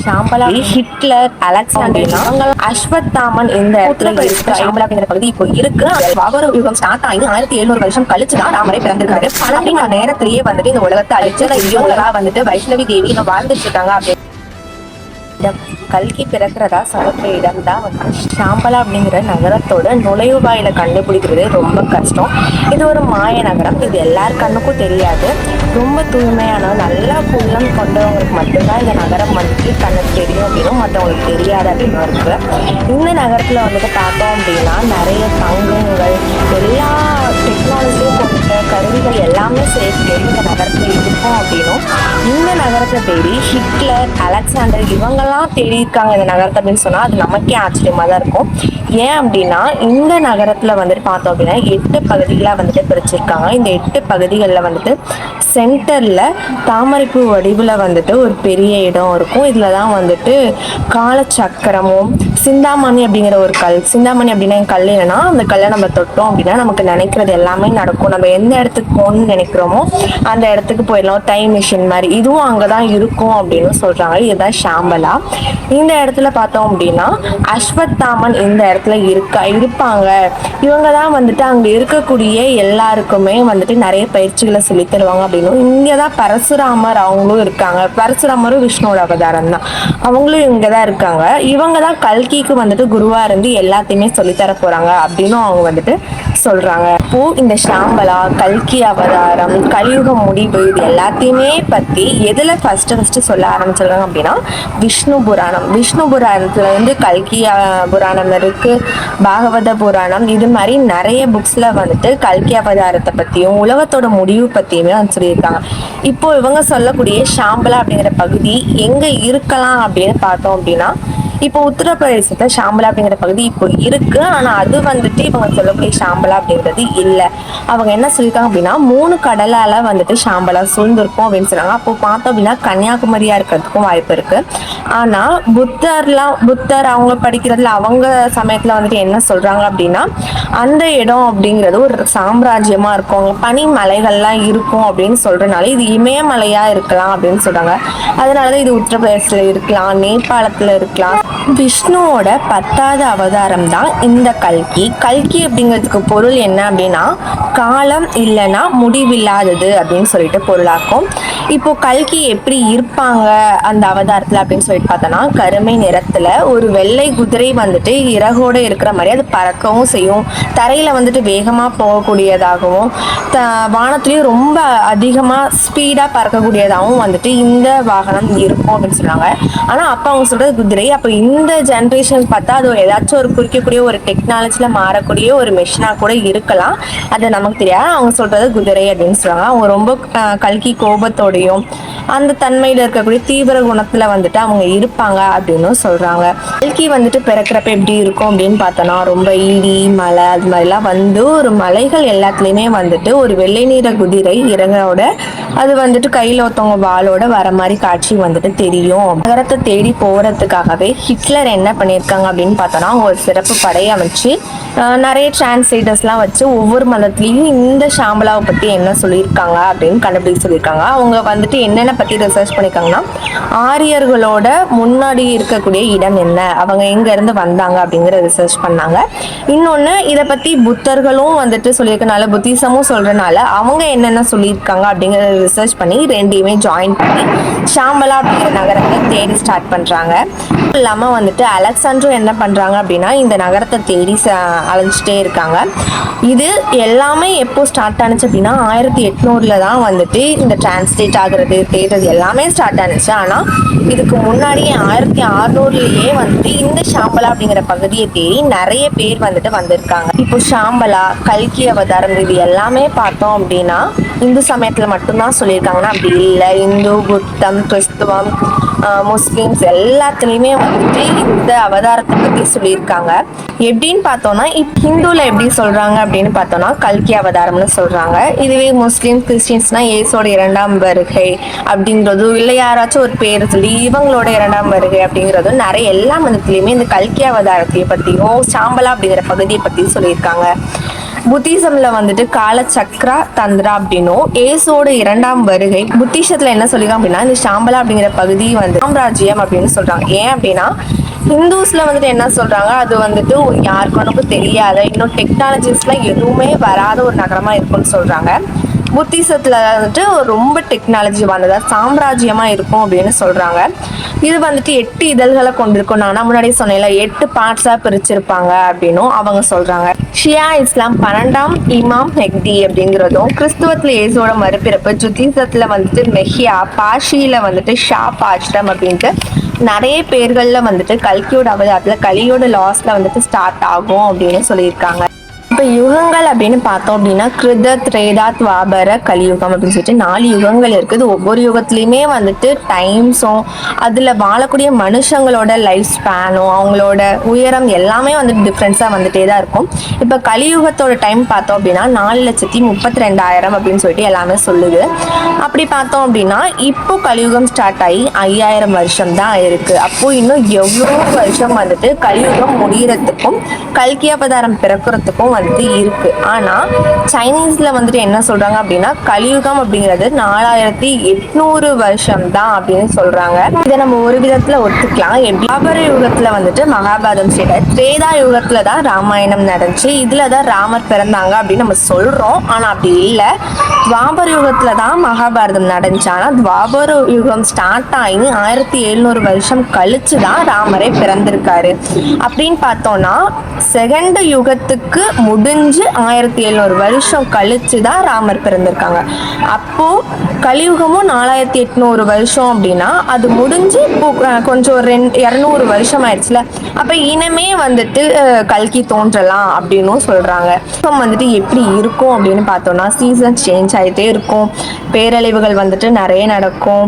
Shambhala, Hitler, Alexander, Ashwatthama இந்த இடத்துல இருக்கு. ஷாம்பலா அப்படிங்கிற பகுதி இப்போ இருக்கு. அவர் யுகம் ஸ்டார்ட் ஆகி 1700 வருஷம் கழிச்சு தான் ராமரே பிறந்திருக்காரு. 12 நேரத்திலேயே வந்துட்டு இந்த உலகத்தை அழிச்சு உலகா வந்துட்டு வைஷ்ணவி தேவி இங்க வாழ்ந்துட்டு இருக்காங்க அப்படின்னு கல்கி பிறக்கிறதா சொல்ற இடம் தான் வந்து ஷாம்பலா அப்படிங்கிற நகரத்தோட நுழைவுவாயில கண்டுபிடிக்கிறது ரொம்ப கஷ்டம். இது ஒரு மாய நகரம். இது எல்லார் கண்ணுக்கும் தெரியாது. ரொம்ப தூய்மையான நல்ல உள்ளம் கொண்டவங்களுக்கு மட்டும்தான் இந்த நகரம் வந்துட்டு கண்ணுக்கு தெரியும் அப்படின்னும் மற்றவங்களுக்கு தெரியாது அப்படின்னு இருக்கு. இந்த நகரத்துல வந்துட்டு பார்த்தோம் அப்படின்னா நிறைய தங்கங்கள் எல்லா டெக்னாலஜியும் கொண்ட கருவிகள் எல்லாமே சேர்த்து இந்த நகரத்துல இருக்கும் அப்படின்னும் இந்த நகரத்தை தேடி ஹிட்லர், அலெக்சாண்டர் இவங்கெல்லாம் தேடி இருக்காங்க இந்த நகரத்தை அப்படின்னு சொன்னா அது நமக்கே ஆச்சரியமா தான் இருக்கும். ஏன் அப்படின்னா இந்த நகரத்துல வந்துட்டு பார்த்தோம் அப்படின்னா 8 பகுதிகளா வந்துட்டு பிரிச்சிருக்காங்க. இந்த 8 பகுதிகளில் வந்துட்டு சென்டர்ல தாமரைப்பூ வடிவுல வந்துட்டு ஒரு பெரிய இடம் இருக்கும். இதுலதான் வந்துட்டு காலச்சக்கரமும் சிந்தாமணி அப்படிங்கிற ஒரு கல். சிந்தாமணி அப்படின்னா கல் என்னன்னா அந்த கல்லை நம்ம தொட்டோம் அப்படின்னா நமக்கு நினைக்கிறது எல்லாமே நடக்கும். நம்ம எந்த இடத்துக்கு போகணும்னு நினைக்கிறோமோ அந்த இடத்துக்கு போயிடலாம். டைம் மிஷின் மாதிரி இதுவும் அங்கதான் இருக்கும் அப்படின்னு சொல்றாங்க. இதுதான் ஷாம்பலா. இந்த இடத்துல பார்த்தோம் அப்படின்னா அஸ்வத்தாமன் இந்த இடத்துல இருப்பாங்க. இவங்க தான் வந்துட்டு அங்க இருக்கக்கூடிய எல்லாருக்குமே வந்துட்டு நிறைய பயிற்சிகளை சொல்லி தருவாங்க அப்படின்னு. இங்கதான் பரசுராமர் அவங்களும் இருக்காங்க. பரசுராமரும் விஷ்ணுவோட அவதாரம் தான். அவங்களும் இங்கதான் இருக்காங்க. இவங்க தான் கல்கிக்கு வந்துட்டு குருவா இருந்து எல்லாத்தையுமே சொல்லித்தர போறாங்க அப்படின்னு அவங்க வந்துட்டு சொல்றாங்க. இப்போ இந்த ஷாம்பலா, கல்கி அவதாரம், கலியுக முடிவு இது எல்லாத்தையுமே பத்தி எதுல ஃபர்ஸ்ட் சொல்ல ஆரம்பிச்சிருக்காங்க அப்படின்னா விஷ்ணு புராணம். விஷ்ணு புராணத்துல இருந்து கல்கி புராணம் இருக்கு, பாகவத புராணம், இது மாதிரி நிறைய புக்ஸ்ல வந்துட்டு கல்கி அவதாரத்தை பத்தியும் உலகத்தோட முடிவு பத்தியுமே வந்து சொல்லியிருக்காங்க. இப்போ இவங்க சொல்லக்கூடிய ஷாம்பலா அப்படிங்கிற பகுதி எங்க இருக்கலாம் அப்படின்னு பார்த்தோம் அப்படின்னா இப்போ உத்தரப்பிரதேசத்துல ஷாம்பலா அப்படிங்கிற பகுதி இப்போ இருக்கு. ஆனா அது வந்துட்டு இவங்க சொல்லக்கூடிய ஷாம்பலா அப்படிங்கிறது இல்லை. அவங்க என்ன சொல்லியிருக்காங்க அப்படின்னா 3 கடலால வந்துட்டு ஷாம்பலா சூழ்ந்திருக்கும் அப்படின்னு சொல்றாங்க. அப்போ பார்த்தோம் அப்படின்னா கன்னியாகுமரியா இருக்கிறதுக்கும் வாய்ப்பு இருக்கு. ஆனா புத்தர் அவங்க படிக்கிறதுல அவங்க சமயத்துல வந்துட்டு என்ன சொல்றாங்க அப்படின்னா அந்த இடம் அப்படிங்கிறது ஒரு சாம்ராஜ்யமா இருக்கும், பனி மலைகள்லாம் இருக்கும் அப்படின்னு சொல்றதுனால இது இமயமலையா இருக்கலாம் அப்படின்னு சொல்றாங்க. அதனாலதான் இது உத்தரப்பிரதேசத்துல இருக்கலாம், நேபாளத்துல இருக்கலாம். விஷ்ணுவோட 10வது அவதாரம் தான் இந்த கல்கி. கல்கி அப்படிங்கிறதுக்கு பொருள் என்ன அப்படின்னா காலம் இல்லைன்னா முடிவில்லாதது அப்படின்னு சொல்லிட்டு பொருளாக்கும். இப்போ கல்கி எப்படி இருப்பாங்க அந்த அவதாரத்துல அப்படின்னு சொல்லிட்டு பார்த்தோன்னா கருமை நிறத்துல ஒரு வெள்ளை குதிரை வந்துட்டு இறகோட இருக்கிற மாதிரி அது பறக்கவும் செய்யும். தரையில வந்துட்டு வேகமா போகக்கூடியதாகவும் வானத்திலயும் ரொம்ப அதிகமா ஸ்பீடா பறக்கக்கூடியதாகவும் வந்துட்டு இந்த வாகனம் இருக்கும் அப்படின்னு சொல்றாங்க. ஆனா அப்ப அவங்க சொல்றது குதிரை. அப்ப இந்த ஜென்ரேஷன் பார்த்தா அது ஏதாச்சும் ஒரு குறிக்கக்கூடிய ஒரு டெக்னாலஜில மாறக்கூடிய ஒரு மெஷினா கூட இருக்கலாம். அது நமக்கு தெரியாது. அவங்க சொல்றது குதிரை அப்படின்னு சொல்றாங்க. அவங்க ரொம்ப கல்கி கோபத்தோடையும் அந்த தன்மையில இருக்கக்கூடிய தீவிர குணத்துல வந்துட்டு அவங்க இருப்பாங்க அப்படின்னு சொல்றாங்க. கல்கி வந்துட்டு பிறக்கிறப்ப எப்படி இருக்கும் அப்படின்னு பார்த்தோம்னா ரொம்ப இடி மலை அது மாதிரிலாம் வந்து ஒரு மலைகள் எல்லாத்துலயுமே வந்துட்டு ஒரு வெள்ளை நிற குதிரை இறங்கோட அது வந்துட்டு கையில ஒருத்தவங்க வாளோட வர மாதிரி காட்சி வந்துட்டு தெரியும். நகரத்தை தேடி போறதுக்காகவே ஹிட்லர் என்ன பண்ணியிருக்காங்க அப்படின்னு பார்த்தோம்னா ஒரு சிறப்பு படை அமைச்சு நிறைய டிரான்ஸ்லேட்டர்ஸ்லாம் வச்சு ஒவ்வொரு மதத்துலேயும் இந்த ஷாம்பலாவை பற்றி என்ன சொல்லியிருக்காங்க அப்படின்னு கண்டுபிடிச்சு சொல்லியிருக்காங்க. அவங்க வந்துட்டு என்னென்ன பற்றி ரிசர்ச் பண்ணியிருக்காங்கன்னா ஆரியர்களோட முன்னாடி இருக்கக்கூடிய இடம் என்ன, அவங்க எங்கேருந்து வந்தாங்க அப்படிங்கிற ரிசர்ச் பண்ணாங்க. இன்னொன்று இதை பற்றி புத்தர்களும் வந்துட்டு சொல்லியிருக்கனால புத்திசமும் சொல்கிறனால அவங்க என்னென்ன சொல்லியிருக்காங்க அப்படிங்கிற ரிசர்ச் பண்ணி ரெண்டையுமே ஜாயின் பண்ணி ஷாம்பலா அப்படிங்கிற நகரத்தை தேடி ஸ்டார்ட் பண்ணுறாங்க. இல்லாமல் வந்துட்டு அலெக்சாண்டரும் என்ன பண்ணுறாங்க அப்படின்னா இந்த நகரத்தை தேடி அலைஞ்சிட்டே இருக்காங்க. இது எல்லாமே எப்போ ஸ்டார்ட் ஆனிச்சு அப்படின்னா 1800 தான் வந்துட்டு இந்த டிரான்ஸ்லேட் ஆகுறது தேடுறது எல்லாமே ஸ்டார்ட் ஆனிச்சு. ஆனால் இதுக்கு முன்னாடியே 1600 வந்துட்டு இந்த ஷாம்பலா அப்படிங்கிற பகுதியை தேடி நிறைய பேர் வந்துட்டு வந்திருக்காங்க. இப்போ ஷாம்பலா, கல்கி அவதாரம் இது எல்லாமே பார்த்தோம் அப்படின்னா இந்து சமயத்தில் மட்டும்தான் சொல்லியிருக்காங்கன்னா அப்படி இல்லை. இந்து, புத்தம், கிறிஸ்துவம், முஸ்லிம்ஸ் எல்லாத்துலேயுமே வந்துட்டு இந்த அவதாரத்தை பற்றி சொல்லியிருக்காங்க. எப்படின்னு பார்த்தோம்னா ஹிந்துவில் எப்படி சொல்கிறாங்க அப்படின்னு பார்த்தோம்னா கல்கி அவதாரம்னு சொல்கிறாங்க. இதுவே முஸ்லீம் கிறிஸ்டின்ஸ்னா இயேசோட 2ஆம் வருகை அப்படிங்கிறது இல்லை யாராச்சும் ஒரு பேர் சொல்லி இவங்களோட 2ஆம் வருகை அப்படிங்கிறது நிறைய எல்லா மதத்துலேயுமே இந்த கல்கி அவதாரத்தை பற்றியும் ஷாம்பலா அப்படிங்கிற பகுதியை பற்றி சொல்லியிருக்காங்க. புத்திசம்ல வந்துட்டு காலச்சக்ரா தந்திரா அப்படின்னும் ஏசோட 2ஆம் வருகை. புத்திசத்துல என்ன சொல்லிருக்காங்க அப்படின்னா இந்த ஷாம்பலா அப்படிங்கிற பகுதி வந்து சாம்ராஜ்யம் அப்படின்னு சொல்றாங்க. ஏன் அப்படின்னா ஹிந்துஸ்ல வந்துட்டு என்ன சொல்றாங்க, அது வந்துட்டு யாருக்கும் தெரியாத இன்னும் டெக்னாலஜிஸ்லாம் எதுவுமே வராத ஒரு நகரமா இருக்கும்னு சொல்றாங்க. புத்திசத்துல வந்துட்டு ரொம்ப டெக்னாலஜி வந்ததா சாம்ராஜ்யமா இருக்கும் அப்படின்னு சொல்றாங்க. இது வந்துட்டு 8 இதழ்களை கொண்டிருக்கும். நான் முன்னாடி சொன்னேன்ல 8 பார்ட்ஸா பிரிச்சிருப்பாங்க அப்படின்னும் அவங்க சொல்றாங்க. ஷியா இஸ்லாம் 12ஆம் இமாம் மெஹ்தி அப்படிங்கிறதும், கிறிஸ்துவத்துல இயேசுவோட மறுபிறப்பு, ஜுத்திசத்துல வந்துட்டு மெஹியா, பாஷியில வந்துட்டு ஷா பாஷ்டம் அப்படின்ட்டு நிறைய பேர்கள்ல வந்துட்டு கல்கியோட அவதாரத்துல கலியோட லாஸ்ட்ல வந்துட்டு ஸ்டார்ட் ஆகும் அப்படின்னு சொல்லியிருக்காங்க. இப்போ யுகங்கள் அப்படின்னு பார்த்தோம் அப்படின்னா கிருத, திரேதா, துவாபர, கலியுகம் அப்படின்னு சொல்லிட்டு 4 யுகங்கள் இருக்குது. ஒவ்வொரு யுகத்துலையுமே வந்துட்டு டைம்ஸும் அதில் வாழக்கூடிய மனுஷங்களோட லைஃப் ஸ்பேனும் அவங்களோட உயரம் எல்லாமே வந்துட்டு டிஃப்ரென்ஸாக வந்துட்டே தான் இருக்கும். இப்போ கலியுகத்தோட டைம் பார்த்தோம் அப்படின்னா 4,32,000 அப்படின்னு சொல்லிட்டு எல்லாமே சொல்லுது. அப்படி பார்த்தோம் அப்படின்னா இப்போ கலியுகம் ஸ்டார்ட் ஆகி 5000 வருஷம் தான் இருக்கு. அப்போ இன்னும் எவ்வளோ வருஷம் வந்துட்டு கலியுகம் முடிகிறதுக்கும் கல்கி அவதாரம் பிறக்கிறதுக்கும் வந்துட்டு இருக்கு. ஆனா சைனீஸ்ல வந்துட்டு என்ன சொல்றாங்க அப்படின்னா கலியுகம் அப்படிங்கிறது 4800 வருஷம் தான் அப்படின்னு சொல்றாங்க. இதை நம்ம ஒரு விதத்துல ஒத்துக்கலாம். துவாபர யுகத்துல வந்துட்டு மகாபாரதம் ஸ்டேட், திரேதா யுகத்துல தான் ராமாயணம் நடந்துச்சு, இதுலதான் ராமர் பிறந்தாங்க அப்படின்னு நம்ம சொல்றோம். ஆனா அப்படி இல்லை. துவாபர யுகத்துல தான் மகாபாரதம் நடந்துச்சு. ஆனா துவாபர யுகம் ஸ்டார்ட் ஆகி 1700 வருஷம் கழிச்சு தான் ராமரே பிறந்திருக்காரு. அப்படின்னு பார்த்தோம்னா செகண்ட் யுகத்துக்கு முடிஞ்சு 1700 வருஷம் கழிச்சு தான் ராமர் பிறந்திருக்காங்க. அப்போ கலியுகமும் 4800 வருஷம் அப்படின்னா அது முடிஞ்சு கொஞ்சம் 200 வருஷம் ஆயிடுச்சுல. அப்ப இனமே வந்துட்டு கல்கி தோன்றலாம் அப்படின்னு சொல்றாங்க. வந்துட்டு எப்படி இருக்கும் அப்படின்னு பார்த்தோம்னா சீசன் சேஞ்ச் ஆகிட்டே இருக்கும், பேரழிவுகள் வந்துட்டு நிறைய நடக்கும்,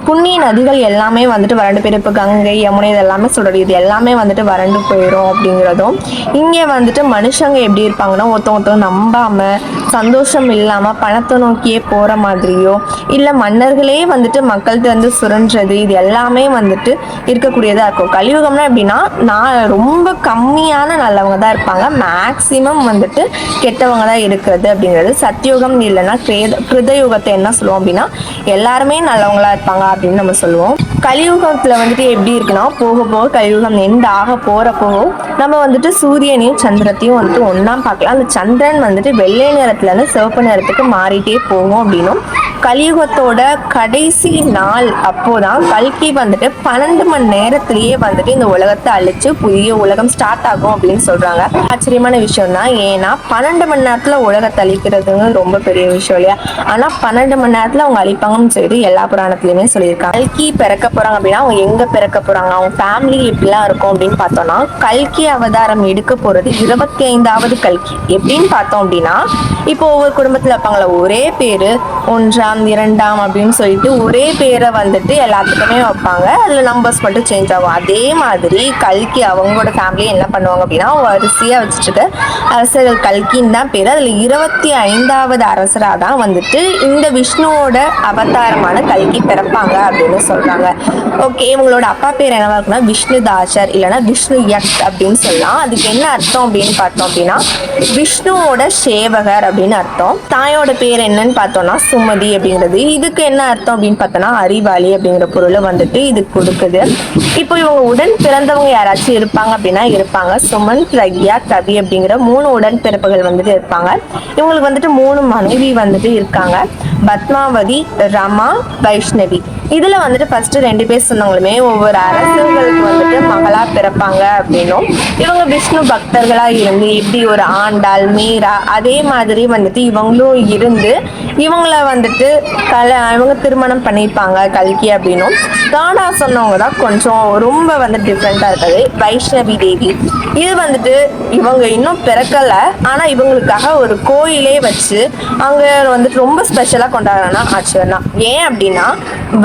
புண்ணிய நதிகள் எல்லாமே வந்துட்டு வறண்டு போயிடும். இப்போ கங்கை, யமுனை இதெல்லாமே சொல்றது, இது எல்லாமே வந்துட்டு வறண்டு போயிடும் அப்படிங்கிறதும். இங்கே வந்துட்டு மனுஷங்க எப்படி இருப்பாங்கன்னா ஒருத்தவங்க நம்பாம சந்தோஷம் இல்லாம பணத்தை நோக்கியே போற மாதிரியோ இல்லை மன்னர்களே வந்துட்டு மக்கள்கிட்ட வந்து சுரண்டுறது, இது எல்லாமே வந்துட்டு இருக்கக்கூடியதா இருக்கும். கலியுகம்னா எப்படின்னா நான் ரொம்ப கம்மியான நல்லவங்க தான் இருப்பாங்க, மேக்சிமம் வந்துட்டு கெட்டவங்க தான் இருக்கிறது அப்படிங்கிறது. சத்தியுகம் இல்லைன்னா கிருதயுகத்தை என்ன சொல்லுவோம் அப்படின்னா எல்லாருமே நல்லவங்களா இருப்பாங்க அப்படின்னு நம்ம சொல்லுவோம். கலியுகத்துல வந்துட்டு எப்படி இருக்குன்னா போக போக கலியுகம் எண்ட் ஆக போறப்போ நம்ம வந்துட்டு சூரியனையும் சந்திரத்தையும் வந்துட்டு ஒன்னா பார்க்கலாம். அந்த சந்திரன் வந்துட்டு வெள்ளை நிறத்துல இருந்து சிவப்பு நிறத்துக்கு மாறிட்டே போகும் அப்படின்னும், கலியுகத்தோட கடைசி நாள் அப்போதான் கல்கி வந்துட்டு 12 மணி நேரத்திலேயே வந்துட்டு இந்த உலகத்தை அழிச்சு புதிய உலகம் ஸ்டார்ட் ஆகும் அப்படின்னு சொல்றாங்க. ஆச்சரியமான விஷயம் தான். ஏன்னா 12 மணி நேரத்துல உலகத்தை அழிக்கிறதுங்க ரொம்ப பெரிய விஷயம் இல்லையா? ஆனா 12 மணி நேரத்துல அவங்க அழிப்பாங்கன்னு சொல்லிட்டு எல்லா புராணத்திலயுமே சொல்லியிருக்காங்க. கல்கி பிறக்க போறாங்க அப்படின்னா அவங்க எங்க பிறக்க போறாங்க, அவங்க ஃபேமிலி எப்படிலாம் இருக்கும் அப்படின்னு பார்த்தோம்னா கல்கி அவதாரம் எடுக்க போறது 25வது கல்கி. எப்படின்னு பார்த்தோம் அப்படின்னா இப்போ ஒவ்வொரு குடும்பத்துல இருப்பாங்களா ஒரே பேரு 1ஆம் 2ஆம் அப்படின்னு சொல்லிட்டு ஒரே பேரை வந்துட்டு எல்லாத்துக்குமே வைப்பாங்க, அதுல நம்பர்ஸ் மட்டும் சேஞ்ச் ஆகும். அதே மாதிரி கல்கி அவங்களோட ஃபேமிலி என்ன பண்ணுவாங்க அப்படின்னா வரிசையா வச்சுட்டு அரசர்கள் கல்கின்னு தான் பேரு. அதுல 25வது அரசரா தான் வந்துட்டு இந்த விஷ்ணுவோட அவதாரமான கல்கி பிறப்பாங்க அப்படின்னு சொல்றாங்க. ஓகே, இவங்களோட அப்பா பேர் என்னவா இருக்குன்னா விஷ்ணுதாசர் இல்லைன்னா விஷ்ணு யக் அப்படின்னு சொல்லலாம். அதுக்கு என்ன அர்த்தம் அப்படின்னு பார்த்தோம் அப்படின்னா விஷ்ணுவோட சேவகர் அப்படின்னு அர்த்தம். தாயோட பேர் என்னன்னு பார்த்தோம்னா சுமதி அப்படிங்கிறது. இதுக்கு என்ன அர்த்தம் அப்படின்னு பார்த்தோம்னா அறிவாளி அப்படிங்கிற பொருளை வந்துட்டு இது கொடுக்குது. இப்போ இவங்க உடன் பிறந்தவங்க யாராச்சும் இருப்பாங்க அப்படின்னா இருப்பாங்க. சுமன், பிரக்யா, கவி அப்படிங்கிற 3 உடன் பிறப்புகள் வந்துட்டு இருப்பாங்க. இவங்களுக்கு வந்துட்டு 3 மனைவி வந்துட்டு இருக்காங்க, பத்மாவதி, ரமா, வைஷ்ணவி. இதுல வந்துட்டு ஃபர்ஸ்ட் 2 பேர் சொன்னவங்களுமே ஒவ்வொரு அரசர்களுக்கு வந்துட்டு மகளா பிறப்பாங்க அப்படின்னும், இவங்க விஷ்ணு பக்தர்களா இருந்து எப்படி ஒரு ஆண்டாள், மீரா அதே மாதிரி வந்துட்டு இவங்களும் இருந்து இவங்கள வந்துட்டு இவங்க திருமணம் பண்ணியிருப்பாங்க கல்கி அப்படின்னும். காடா சொன்னவங்க தான் கொஞ்சம் ரொம்ப வந்து டிஃப்ரெண்டா இருக்காது, வைஷ்ணவி தேவி. இது வந்துட்டு இவங்க இன்னும் பிறக்கல, ஆனா இவங்களுக்காக ஒரு கோயிலே வச்சு அங்க வந்துட்டு ரொம்ப ஸ்பெஷலா கொண்டாடுறாங்கன்னா ஆச்சரியம் தான். ஏன் அப்படின்னா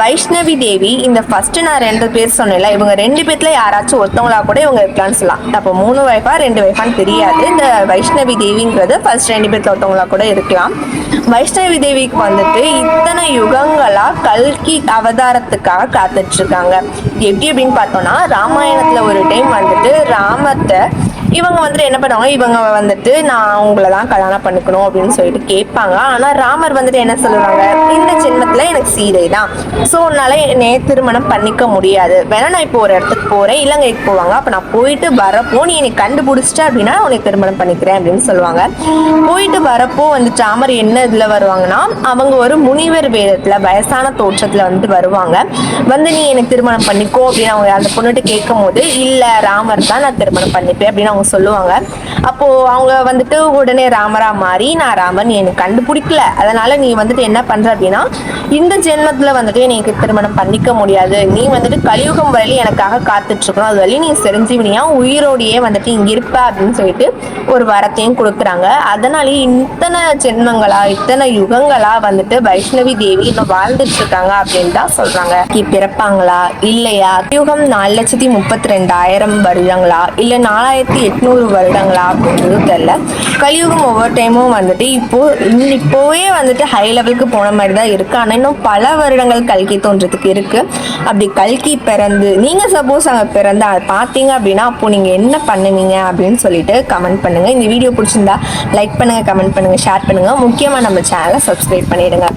வைஷ்ணவி தேவி இந்த ஃபர்ஸ்ட் நான் 2 பேர் சொன்னேன்ல, இவங்க 2 பேர்ல யாராச்சும் ஒருத்தவங்களா கூட இவங்க இருக்கலாம்னு சொல்லலாம். அப்போ 3 வைஃபா 2 வைஃபான்னு தெரியாது. இந்த வைஷ்ணவி தேவிங்கிறது ஃபர்ஸ்ட் 2 பேர்ல ஒருத்தவங்களா கூட இருக்கலாம். வைஷ்ணவி தேவிக்கு வந்துட்டு இத்தனை யுகங்களா கல்கி அவதாரத்துக்காக காத்துட்டு இருக்காங்க. எப்படி அப்படின்னு பார்த்தோம்னா ராமாயணத்துல ஒரு டைம் வந்துட்டு ராமத்தை இவங்க வந்துட்டு என்ன பண்ணுவாங்க, இவங்க வந்துட்டு நான் உங்களை தான் கல்யாணம் பண்ணிக்கணும் அப்படின்னு சொல்லிட்டு கேட்பாங்க. ஆனா ராமர் வந்துட்டு என்ன சொல்லுவாங்க, இந்த ஜென்மத்துல எனக்கு சீதை தான், ஸோ உன்னால என்னைய திருமணம் பண்ணிக்க முடியாது, வேணா நான் இப்போ ஒரு இடத்துக்கு போறேன், இலங்கைக்கு போவாங்க, அப்ப நான் போயிட்டு வரப்போ நீ என்னை கண்டுபிடிச்சிட்ட அப்படின்னா உன்னை திருமணம் பண்ணிக்கிறேன் அப்படின்னு சொல்லுவாங்க. போயிட்டு வரப்போ வந்துட்டு ராமர் என்ன இதுல வருவாங்கன்னா, அவங்க ஒரு முனிவர் வேதத்துல வயசான தோற்றத்துல வந்துட்டு வருவாங்க. வந்து நீ எனக்கு திருமணம் பண்ணிக்கோ அப்படின்னு அவங்க அந்த பொண்ணுட்டு கேட்கும் போது, இல்ல ராமர் தான் நான் திருமணம் பண்ணிப்பேன் அப்படின்னு அவங்க சொல்லுவாங்க. அப்போ அவங்க வந்துட்டு உடனே ராமரா மாறி, நான் ராமர் நீ எனக்கு கண்டுபிடிக்கல, அதனால நீ வந்துட்டு என்ன பண்ற அப்படின்னா, இந்த ஜென்மத்துல வந்துட்டு எனக்கு திருமணம் பண்ணிக்க முடியாது, நீ வந்துட்டு கலியுகம் வரையிலும் எனக்காக காத்துட்டு இருக்கணும், அது வரையும் நீ செறிஞ்சிவினியா உயிரோடையே வந்துட்டு இங்க இருப்ப அப்படின்னு சொல்லிட்டு ஒரு வரத்தையும் கொடுக்குறாங்க. அதனாலேயே இத்தனை ஜென்மங்களா இத்தனை யுகங்களா வந்துட்டு வைஷ்ணவி தேவி இன்னும் வாழ்ந்துட்டு இருக்காங்க அப்படின்னு தான் சொல்றாங்க. பிறப்பாங்களா இல்லையா, யுகம் 4,32,000 வருடங்களா இல்ல 4,800 வருடங்களா அப்படின்றது தெரியல. கலியுகம் ஒவ்வொரு டைமும் வந்துட்டு இப்போவே வந்துட்டு ஹை லெவலுக்கு போன மாதிரி தான் இருக்கு. ஆனா இன்னும் பல வருடங்கள் கல்கி தோன்றதுக்கு இருக்கு. அப்படி கல்கி பிறந்து நீங்க சப்போஸ் அங்க பிறந்து அதை பார்த்தீங்க அப்படின்னா அப்போ நீங்க என்ன பண்ணுவீங்க அப்படின்னு சொல்லிட்டு கமெண்ட் பண்ணுங்க. இந்த வீடியோ பிடிச்சிருந்தா லைக் பண்ணுங்க, கமெண்ட் பண்ணுங்க, ஷேர் பண்ணுங்க. முக்கியமா நம்ம சேனலை சப்ஸ்கிரைப் பண்ணிடுங்க.